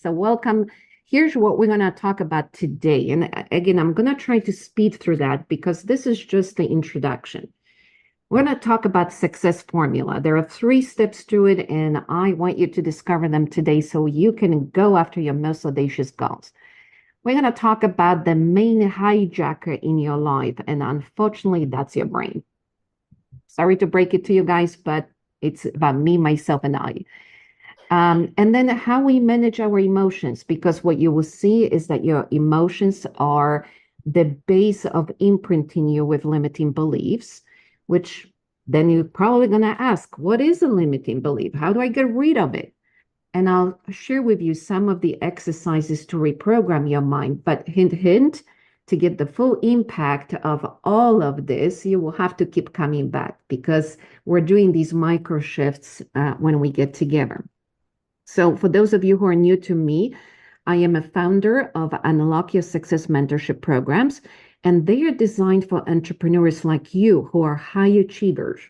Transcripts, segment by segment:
So welcome. Here's what we're going to talk about today. And again, I'm going to try to speed through that because this is just the introduction. We're going to talk about success formula. There are 3 steps to it, and I want you to discover them today so you can go after your most audacious goals. We're going to talk about the main hijacker in your life, and unfortunately, that's your brain. Sorry to break it to you guys, but it's about me, myself, and I. And then how we manage our emotions, because what you will see is that your emotions are the base of imprinting you with limiting beliefs, which then you're probably going to ask, what is a limiting belief? How do I get rid of it? And I'll share with you some of the exercises to reprogram your mind. But hint, hint, to get the full impact of all of this, you will have to keep coming back because we're doing these micro shifts when we get together. So for those of you who are new to me, I am a founder of Unlock Your Success mentorship programs, and they are designed for entrepreneurs like you who are high achievers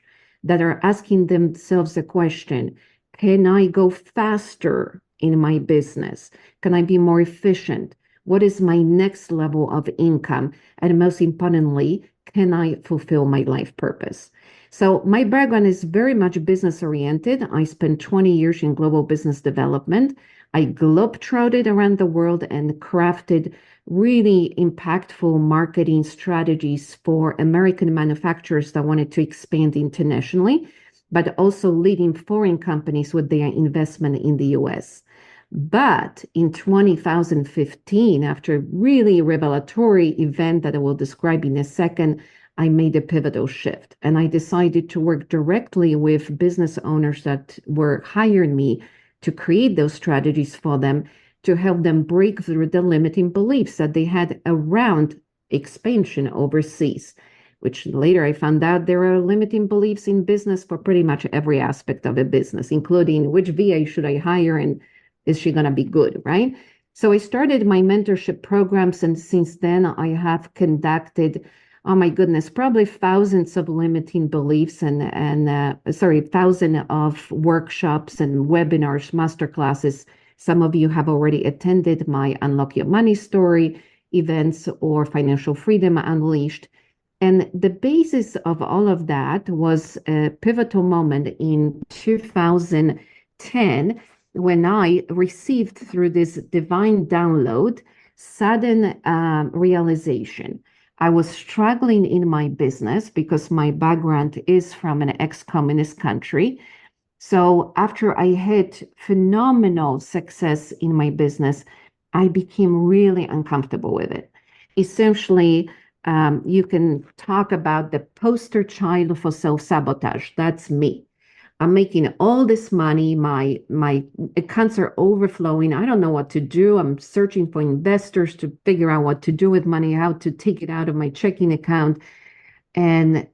that are asking themselves the question, can I go faster in my business? Can I be more efficient? What is my next level of income? And most importantly, can I fulfill my life purpose? So my background is very much business oriented. I spent 20 years in global business development. I globetrotted around the world and crafted really impactful marketing strategies for American manufacturers that wanted to expand internationally, but also leading foreign companies with their investment in the US. But in 2015, after a really revelatory event that I will describe in a second, I made a pivotal shift and I decided to work directly with business owners that were hiring me to create those strategies for them to help them break through the limiting beliefs that they had around expansion overseas, which later I found out there are limiting beliefs in business for pretty much every aspect of a business, including which VA should I hire and is she going to be good, right? So I started my mentorship programs, and since then I have conducted, oh my goodness, probably thousands of limiting beliefs thousands of workshops and webinars, masterclasses. Some of you have already attended my Unlock Your Money Story events or Financial Freedom Unleashed. And the basis of all of that was a pivotal moment in 2010 when I received through this divine download, sudden realization. I was struggling in my business because my background is from an ex-communist country. So after I had phenomenal success in my business, I became really uncomfortable with it. Essentially, you can talk about the poster child for self-sabotage. That's me. I'm making all this money. My accounts are overflowing. I don't know what to do. I'm searching for investors to figure out what to do with money, how to take it out of my checking account. And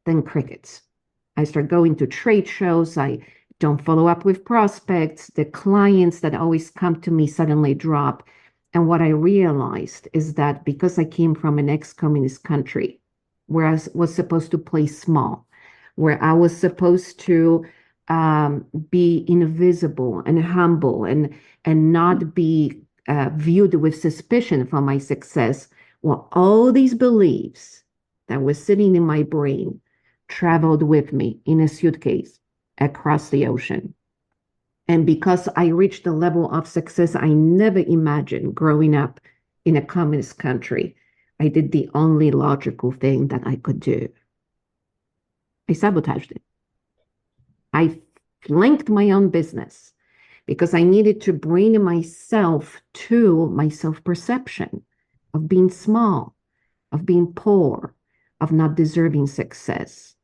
then crickets. I start going to trade shows. I don't follow up with prospects. The clients that always come to me suddenly drop. And what I realized is that because I came from an ex-communist country where I was supposed to play small, where I was supposed to be invisible and humble and not be viewed with suspicion for my success. Well, all these beliefs that were sitting in my brain traveled with me in a suitcase across the ocean. And because I reached a level of success I never imagined growing up in a communist country, I did the only logical thing that I could do. I sabotaged it. I flanked my own business because I needed to bring myself to my self-perception of being small, of being poor, of not deserving success.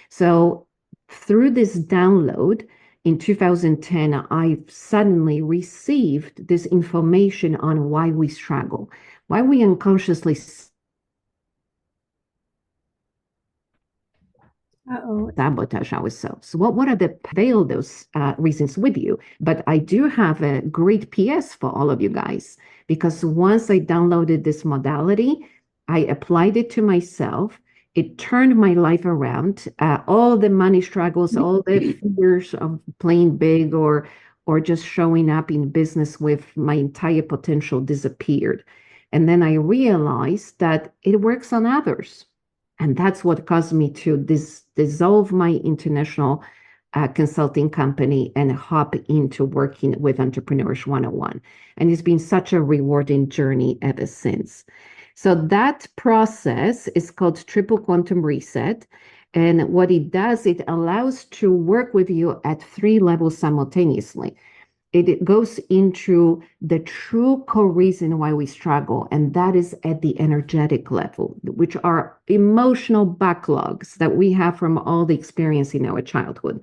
So through this download in 2010, I suddenly received this information on why we struggle, why we unconsciously sabotage ourselves. What are the veil those reasons with you? But I do have a great PS for all of you guys, because once I downloaded this modality, I applied it to myself. It turned my life around. All the money struggles, all the fears of playing big or or just showing up in business with my entire potential disappeared. And then I realized that it works on others. And that's what caused me to dissolve my international consulting company and hop into working with Entrepreneurs 101. And it's been such a rewarding journey ever since. So that process is called triple quantum reset. And what it does, it allows to work with you at 3 levels simultaneously. It goes into the true core reason why we struggle, and that is at the energetic level, which are emotional backlogs that we have from all the experience in our childhood.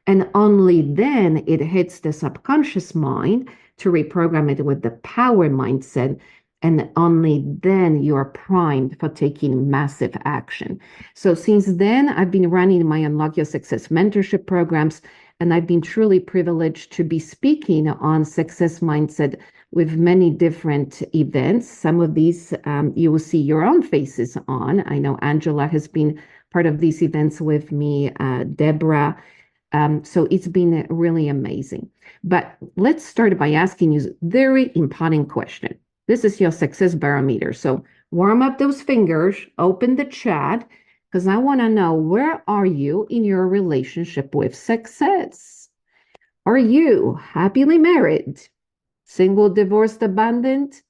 And only then it hits the subconscious mind to reprogram it with the power mindset. And only then you are primed for taking massive action. So since then, I've been running my Unlock Your Success mentorship programs, and I've been truly privileged to be speaking on success mindset with many different events. Some of these you will see your own faces on. I know Angela has been part of these events with me, Deborah. So it's been really amazing. But let's start by asking you a very important question. This is your success barometer. So warm up those fingers, open the chat, because I want to know, where are you in your relationship with success? Are you happily married, single, divorced, abandoned?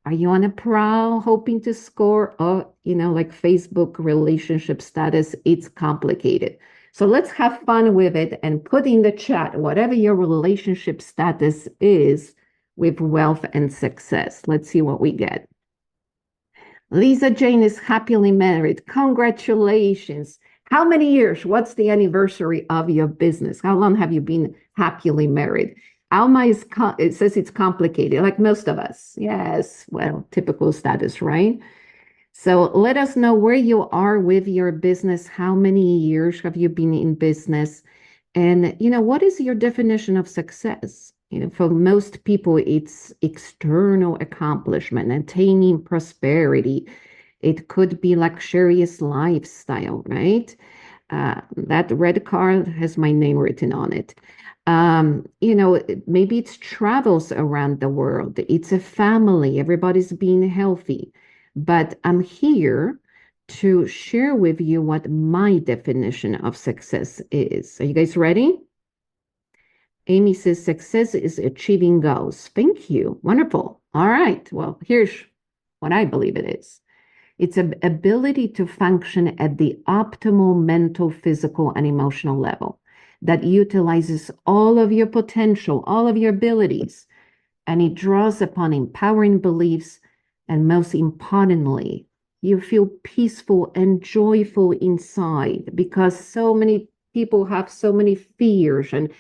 Are you on a prowl hoping to score? Or, like Facebook relationship status, it's complicated. So let's have fun with it and put in the chat whatever your relationship status is with wealth and success. Let's see what we get. Lisa Jane is happily married. Congratulations. How many years? What's the anniversary of your business? How long have you been happily married? Alma it says it's complicated, like most of us. Yes, well, typical status, right? So let us know where you are with your business. How many years have you been in business? And, what is your definition of success? For most people, it's external accomplishment, attaining prosperity. It could be luxurious lifestyle, right? That red card has my name written on it. Maybe it's travels around the world. It's a family. Everybody's being healthy. But I'm here to share with you what my definition of success is. Are you guys ready? Amy says success is achieving goals. Thank you. Wonderful. All right. Well, here's what I believe it is. It's an ability to function at the optimal mental, physical, and emotional level that utilizes all of your potential, all of your abilities, and it draws upon empowering beliefs. And most importantly, you feel peaceful and joyful inside, because so many people have so many fears and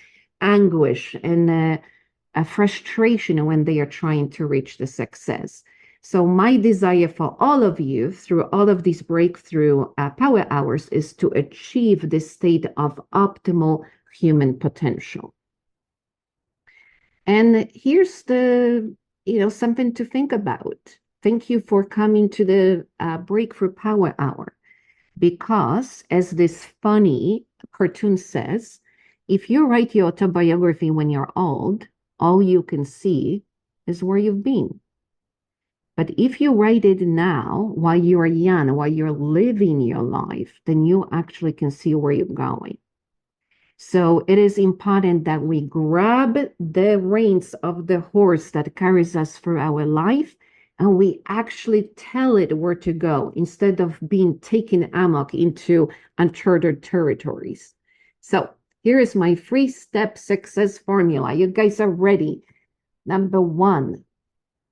anguish and a frustration when they are trying to reach the success. So my desire for all of you through all of these breakthrough power hours is to achieve this state of optimal human potential. And here's the, something to think about. Thank you for coming to the Breakthrough Power Hour, because as this funny cartoon says, if you write your autobiography when you're old, all you can see is where you've been. But if you write it now, while you're young, while you're living your life, then you actually can see where you're going. So it is important that we grab the reins of the horse that carries us through our life, and we actually tell it where to go instead of being taken amok into uncharted territories. So here is my 3-step success formula. You guys are ready. Number 1,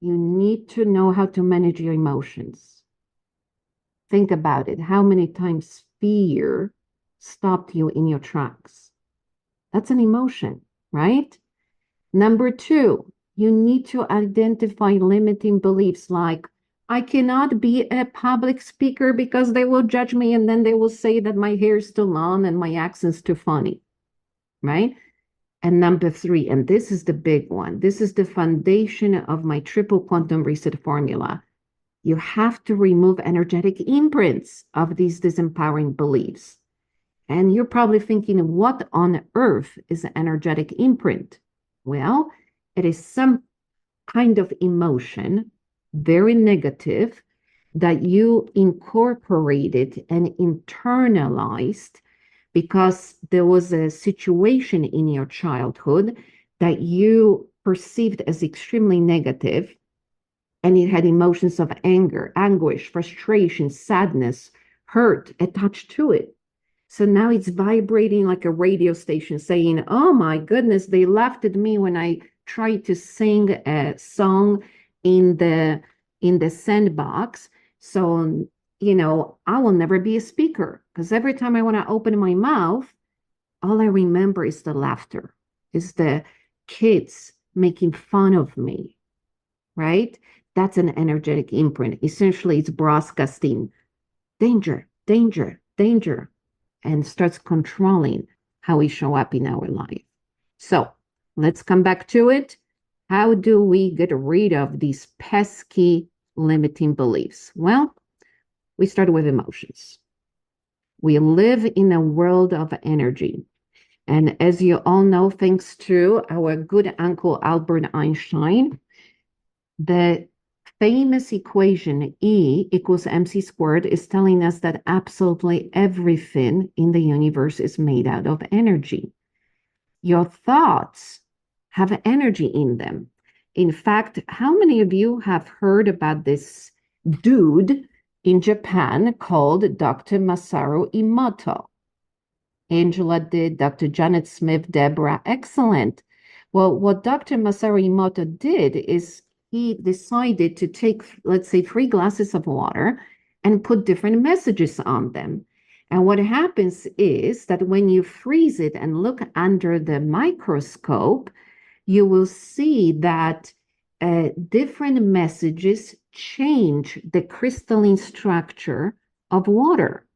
you need to know how to manage your emotions. Think about it. How many times fear stopped you in your tracks? That's an emotion, right? Number 2, you need to identify limiting beliefs like, I cannot be a public speaker because they will judge me, and then they will say that my hair is too long and my accent's too funny, right? And number 3, and this is the big one, this is the foundation of my triple quantum reset formula. You have to remove energetic imprints of these disempowering beliefs. And you're probably thinking, what on earth is an energetic imprint? Well, it is some kind of emotion, very negative, that you incorporated and internalized because there was a situation in your childhood that you perceived as extremely negative, and it had emotions of anger, anguish, frustration, sadness, hurt attached to it. So now it's vibrating like a radio station saying, oh my goodness, they laughed at me when I tried to sing a song in the sandbox. So, I will never be a speaker because every time I want to open my mouth, all I remember is the laughter, is the kids making fun of me, right? That's an energetic imprint. Essentially, it's broadcasting danger, danger, danger, and starts controlling how we show up in our life. So let's come back to it. How do we get rid of these pesky limiting beliefs? Well, we start with emotions. We live in a world of energy. And as you all know, thanks to our good uncle Albert Einstein, the famous equation E equals mc squared is telling us that absolutely everything in the universe is made out of energy. Your thoughts have energy in them. In fact, how many of you have heard about this dude in Japan called Dr. Masaru Emoto? Angela did, Dr. Janet Smith, Deborah, excellent. Well, what Dr. Masaru Emoto did is he decided to take, let's say, 3 glasses of water and put different messages on them. And what happens is that when you freeze it and look under the microscope, you will see that different messages change the crystalline structure of water.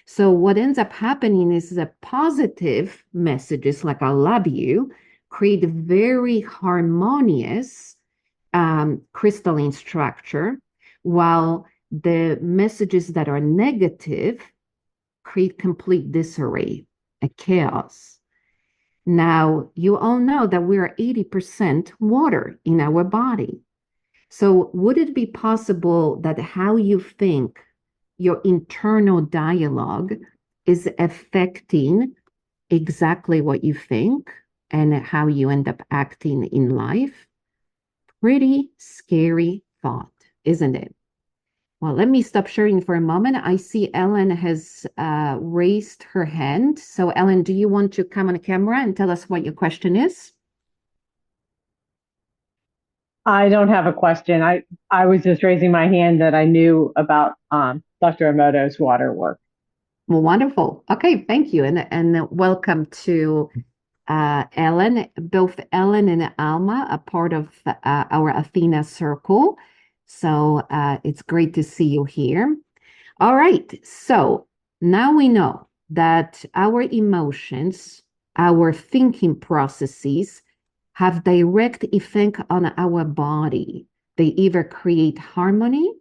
So what ends up happening is that positive messages like I love you create very harmonious crystalline structure, while the messages that are negative create complete disarray, a chaos. Now, you all know that we are 80% water in our body. So would it be possible that how you think, your internal dialogue, is affecting exactly what you think and how you end up acting in life? Pretty scary thought, isn't it? Well, let me stop sharing for a moment. I see Ellen has raised her hand. So, Ellen, do you want to come on camera and tell us what your question is? I don't have a question. I was just raising my hand that I knew about Dr. Emoto's water work. Well, wonderful. Okay, thank you. And welcome to Ellen. Both Ellen and Alma are part of our Athena circle. So it's great to see you here. All right. So now we know that our emotions, our thinking processes have direct effect on our body. They either create harmony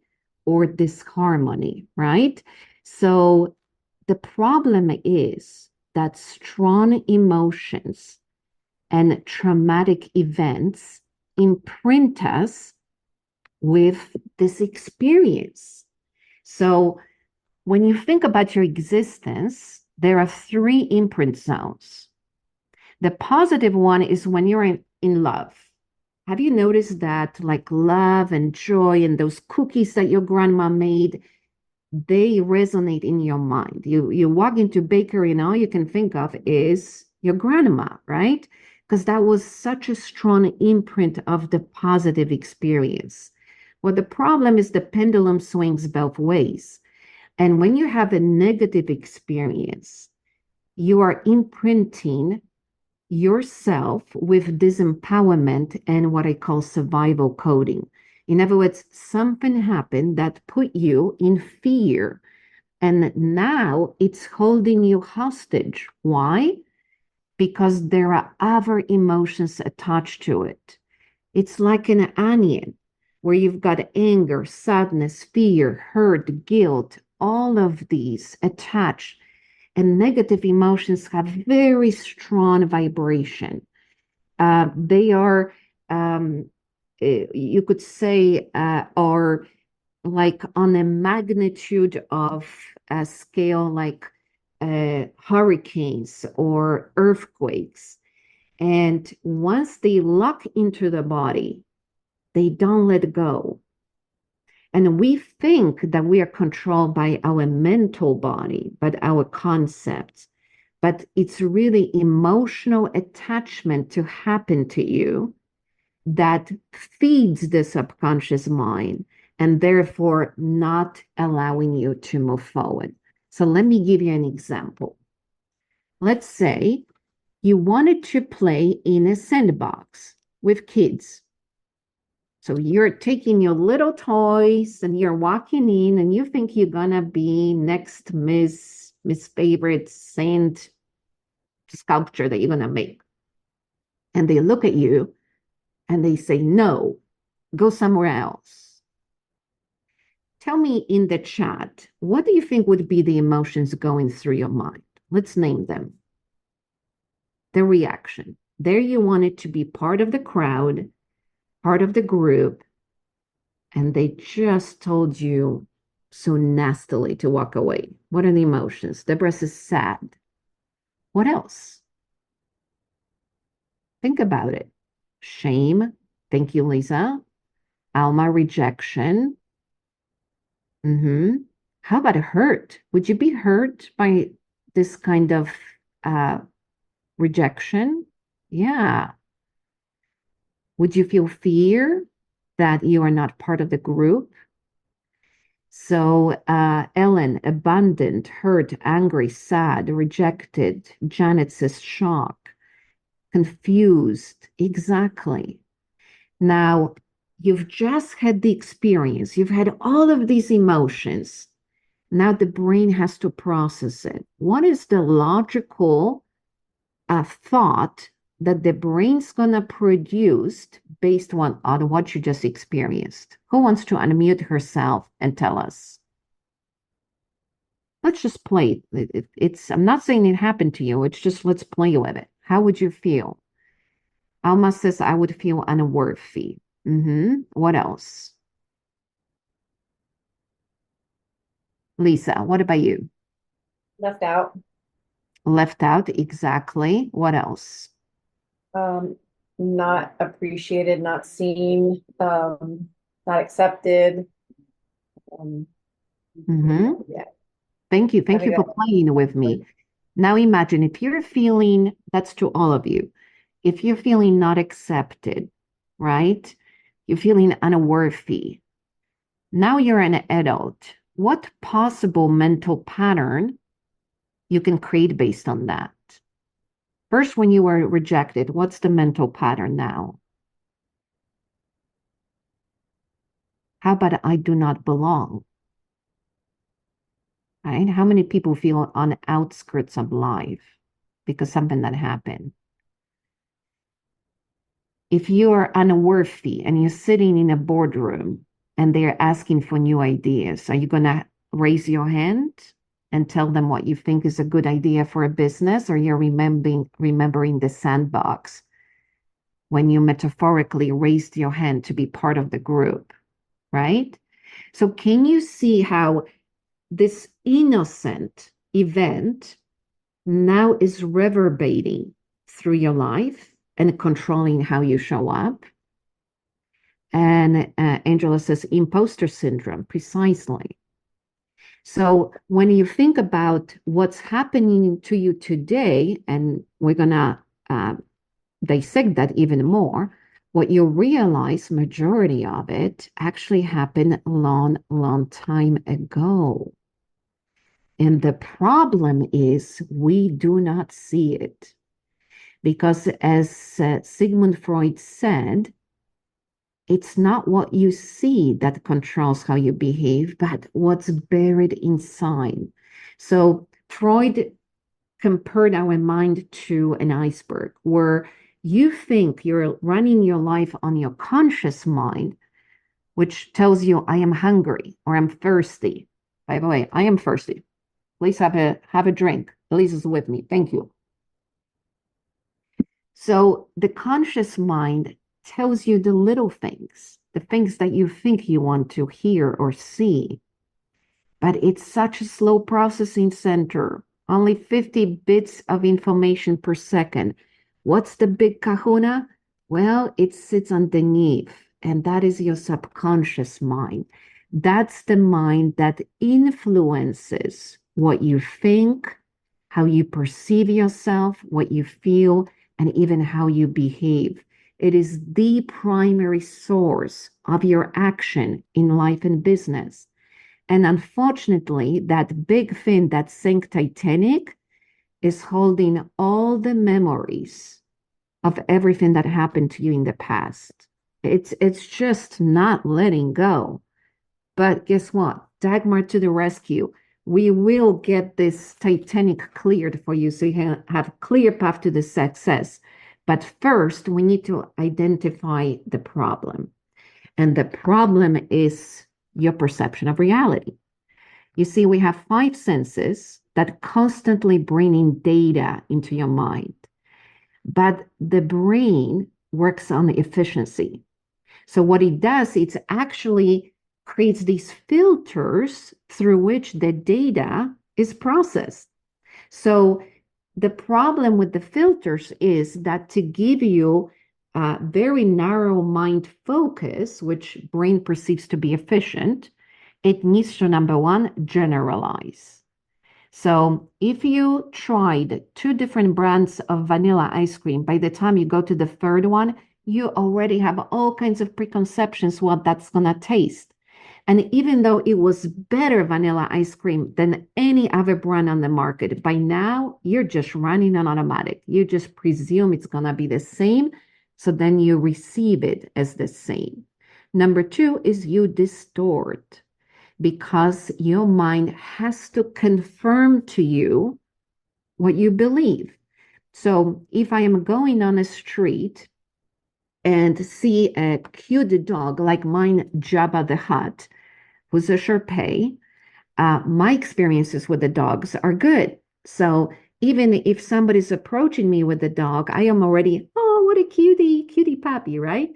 or disharmony, right? So the problem is that strong emotions and traumatic events imprint us with this experience. So when you think about your existence, there are 3 imprint zones. The positive one is when you're in love. Have you noticed that, like love and joy and those cookies that your grandma made, they resonate in your mind? You walk into bakery and all you can think of is your grandma, right? Because that was such a strong imprint of the positive experience. Well, the problem is the pendulum swings both ways. And when you have a negative experience, you are imprinting yourself with disempowerment and what I call survival coding. In other words, something happened that put you in fear, and now it's holding you hostage. Why? Because there are other emotions attached to it. It's like an onion where you've got anger, sadness, fear, hurt, guilt, all of these attached. And negative emotions have very strong vibration. They are, you could say, are like on a magnitude of a scale like hurricanes or earthquakes. And once they lock into the body, they don't let go. And we think that we are controlled by our mental body, but our concepts. But it's really emotional attachment to happen to you that feeds the subconscious mind and therefore not allowing you to move forward. So let me give you an example. Let's say you wanted to play in a sandbox with kids. So you're taking your little toys and you're walking in and you think you're gonna be next Miss Favorite Saint sculpture that you're gonna make. And they look at you and they say, no, go somewhere else. Tell me in the chat, what do you think would be the emotions going through your mind? Let's name them. The reaction. There you wanted to be part of the crowd, part of the group, and they just told you so nastily to walk away. What are the emotions? Deborah is sad. What else? Think about it. Shame. Thank you, Lisa. Alma, rejection. How about hurt? Would you be hurt by this kind of uh, rejection? Yeah. Would you feel fear that you are not part of the group? So, Ellen, abandoned, hurt, angry, sad, rejected. Janet says shock, confused. Exactly. Now, you've just had the experience, you've had all of these emotions. Now the brain has to process it. What is the logical thought that the brain's going to produce based on what you just experienced? Who wants to unmute herself and tell us? Let's just play. I'm not saying it happened to you. It's just let's play with it. How would you feel? Alma says, I would feel unworthy. What else? Lisa, what about you? Left out. Left out, exactly. What else? Not appreciated, not seen, not accepted. Yeah. Thank you. Thank you for playing with me. Now imagine if you're feeling, that's to all of you, if you're feeling not accepted, right? You're feeling unworthy. Now you're an adult. What possible mental pattern you can create based on that? First, when you were rejected, what's the mental pattern now? How about I do not belong? Right? How many people feel on the outskirts of life because something that happened? If you are unworthy and you're sitting in a boardroom and they're asking for new ideas, are you going to raise your hand and tell them what you think is a good idea for a business, or you're remembering the sandbox when you metaphorically raised your hand to be part of the group, right? So can you see how this innocent event now is reverberating through your life and controlling how you show up? And Angela says imposter syndrome, precisely. So when you think about what's happening to you today, and we're going to dissect that even more, what you realize, majority of it actually happened a long, long time ago. And the problem is we do not see it. Because as Sigmund Freud said, it's not what you see that controls how you behave, but what's buried inside. So Freud compared our mind to an iceberg where you think you're running your life on your conscious mind, which tells you, I am hungry or I'm thirsty. By the way, I am thirsty. Please have a drink. Lisa's with me. Thank you. So the conscious mind tells you the little things, the things that you think you want to hear or see. But it's such a slow processing center, only 50 bits of information per second. What's the big kahuna? Well, it sits underneath, and that is your subconscious mind. That's the mind that influences what you think, how you perceive yourself, what you feel, and even how you behave. It is the primary source of your action in life and business. And unfortunately, that big fin that sank Titanic is holding all the memories of everything that happened to you in the past. It's just not letting go. But guess what? Dagmar to the rescue. We will get this Titanic cleared for you so you can have a clear path to the success. But first, we need to identify the problem. And the problem is your perception of reality. You see, we have five senses that constantly bring in data into your mind, but the brain works on efficiency. So what it does, it actually creates these filters through which the data is processed. So the problem with the filters is that to give you a very narrow mind focus, which brain perceives to be efficient, it needs to, number one, generalize. So if you tried two different brands of vanilla ice cream, by the time you go to the third one, you already have all kinds of preconceptions what that's going to taste. And even though it was better vanilla ice cream than any other brand on the market, by now you're just running on automatic. You just presume it's going to be the same. So then you receive it as the same. Number two is you distort because your mind has to confirm to you what you believe. So if I am going on a street and see a cute dog like mine, Jabba the Hutt, who's a Sherpa, my experiences with the dogs are good. So even if somebody's approaching me with the dog, I am already, oh, what a cutie puppy, right?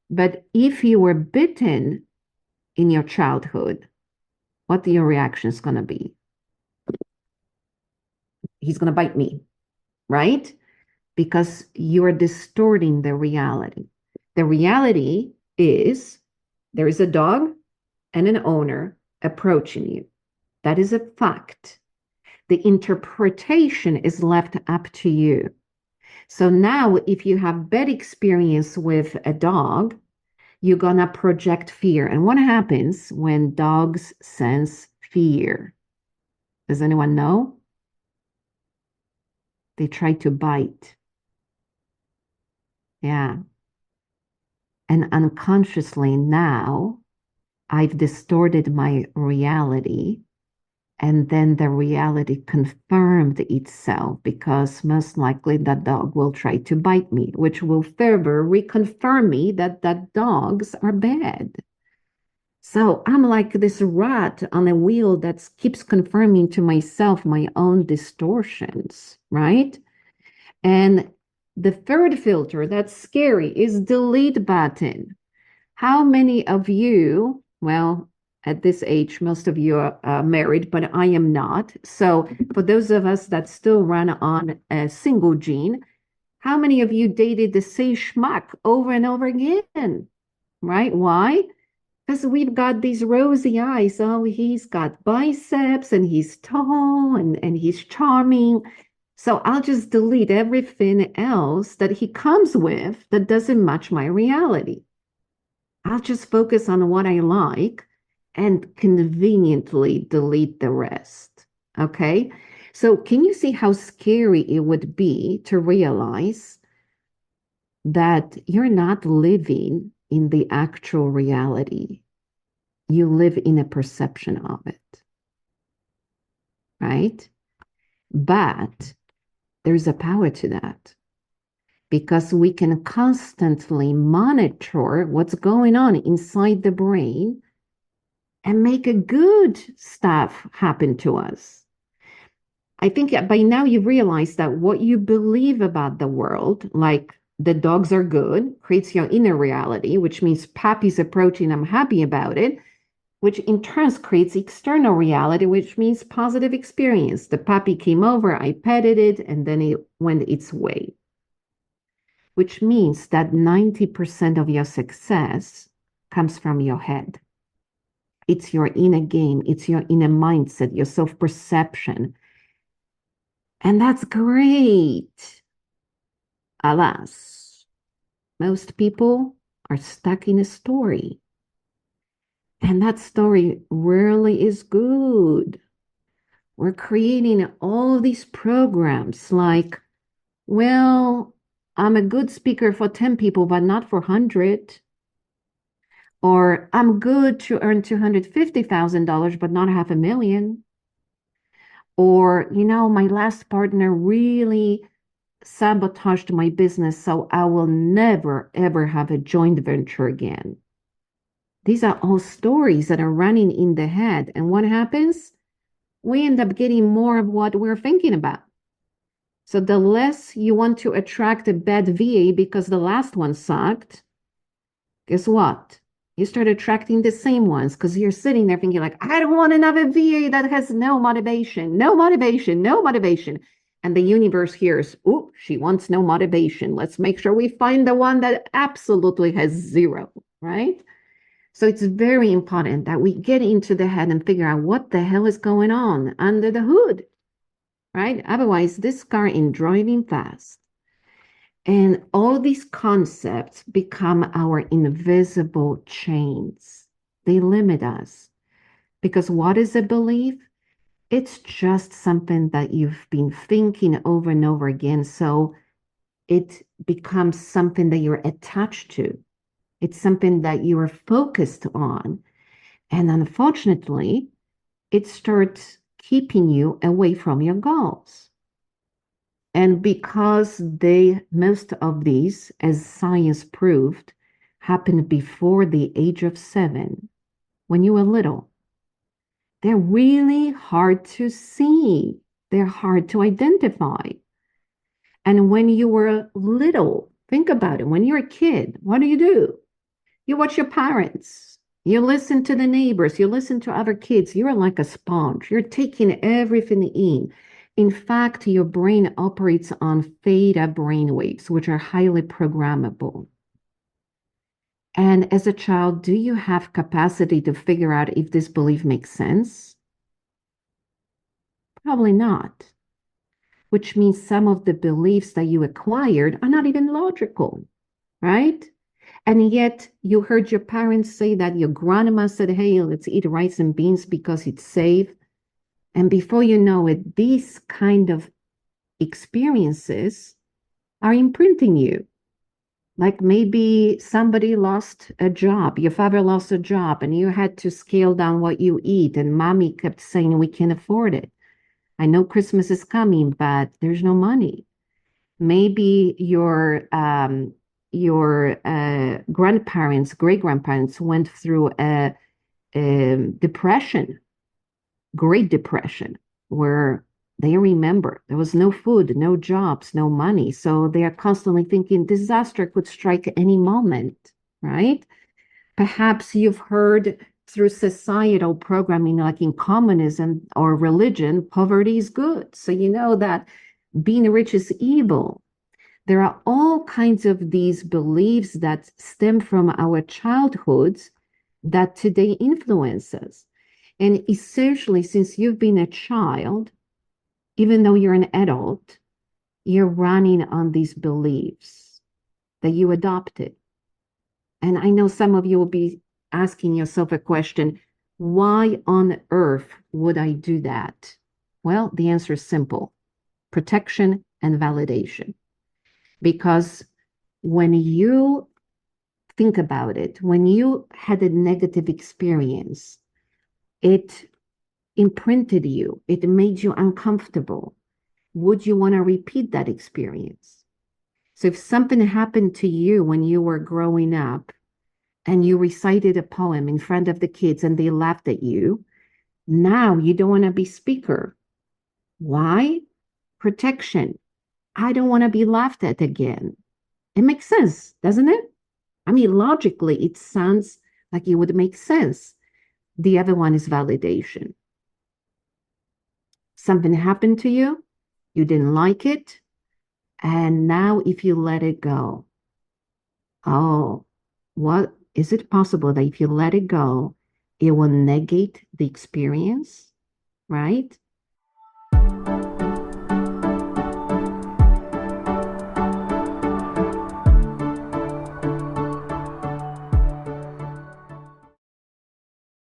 But if you were bitten in your childhood, what your reaction is going to be? He's going to bite me, right? Because you are distorting the reality. The reality is there is a dog and an owner approaching you. That is a fact. The interpretation is left up to you. So now, if you have bad experience with a dog, you're going to project fear. And what happens when dogs sense fear? Does anyone know? They try to bite. Yeah. And unconsciously now, I've distorted my reality. And then the reality confirmed itself because most likely that dog will try to bite me, which will further reconfirm me that dogs are bad. So I'm like this rat on a wheel that keeps confirming to myself my own distortions, right? And the third filter that's scary is delete button. How many of you, well, at this age, most of you are married, but I am not. So for those of us that still run on a single gene, how many of you dated the same schmuck over and over again? Right? Why? Because we've got these rosy eyes. Oh, he's got biceps and he's tall and he's charming. So I'll just delete everything else that he comes with that doesn't match my reality. I'll just focus on what I like and conveniently delete the rest. Okay. So can you see how scary it would be to realize that you're not living in the actual reality? You live in a perception of it, right? But there's a power to that because we can constantly monitor what's going on inside the brain and make a good stuff happen to us. I think by now you've realized that what you believe about the world, like the dogs are good, creates your inner reality, which means Pappy's approaching, I'm happy about it, which in turn creates external reality, which means positive experience. The puppy came over, I petted it, and then it went its way, which means that 90% of your success comes from your head. It's your inner game, it's your inner mindset, your self perception. And that's great. Alas, most people are stuck in a story. And that story rarely is good. We're creating all these programs like, well, I'm a good speaker for 10 people, but not for 100. Or I'm good to earn $250,000, but not $500,000. Or, my last partner really sabotaged my business, so I will never, ever have a joint venture again. These are all stories that are running in the head. And what happens? We end up getting more of what we're thinking about. So the less you want to attract a bad VA because the last one sucked, guess what? You start attracting the same ones because you're sitting there thinking like, I don't want another VA that has no motivation, no motivation, no motivation. And the universe hears, oh, she wants no motivation. Let's make sure we find the one that absolutely has zero, right? So it's very important that we get into the head and figure out what the hell is going on under the hood, right? Otherwise, this car ain't driving fast. And all these concepts become our invisible chains. They limit us. Because what is a belief? It's just something that you've been thinking over and over again. So it becomes something that you're attached to. It's something that you are focused on. And unfortunately, it starts keeping you away from your goals. And because most of these, as science proved, happened before the age of 7, when you were little, they're really hard to see. They're hard to identify. And when you were little, think about it. When you're a kid, what do? You watch your parents. You listen to the neighbors. You listen to other kids. You're like a sponge. You're taking everything in. In fact, your brain operates on theta brainwaves, which are highly programmable. And as a child, do you have capacity to figure out if this belief makes sense? Probably not. Which means some of the beliefs that you acquired are not even logical, right? And yet you heard your parents say that, your grandma said, hey, let's eat rice and beans because it's safe. And before you know it, these kind of experiences are imprinting you. Like maybe somebody lost a job, your father lost a job, and you had to scale down what you eat. And mommy kept saying, we can't afford it. I know Christmas is coming, but there's no money. Maybe your grandparents, great grandparents went through a depression, Great Depression, where they remember there was no food, no jobs, no money. So they are constantly thinking disaster could strike any moment, right? Perhaps you've heard through societal programming, like in communism or religion, poverty is good. So you know that being rich is evil. There are all kinds of these beliefs that stem from our childhoods that today influence us. And essentially, since you've been a child, even though you're an adult, you're running on these beliefs that you adopted. And I know some of you will be asking yourself a question, why on earth would I do that? Well, the answer is simple: protection and validation. Because when you think about it, when you had a negative experience, it imprinted you, it made you uncomfortable. Would you want to repeat that experience? So if something happened to you when you were growing up and you recited a poem in front of the kids and they laughed at you, now you don't want to be speaker. Why? Protection. I don't want to be laughed at again. It makes sense, doesn't it? I mean, logically, it sounds like it would make sense. The other one is validation. Something happened to you, you didn't like it, and now if you let it go, oh, what is it possible that if you let it go, it will negate the experience, right?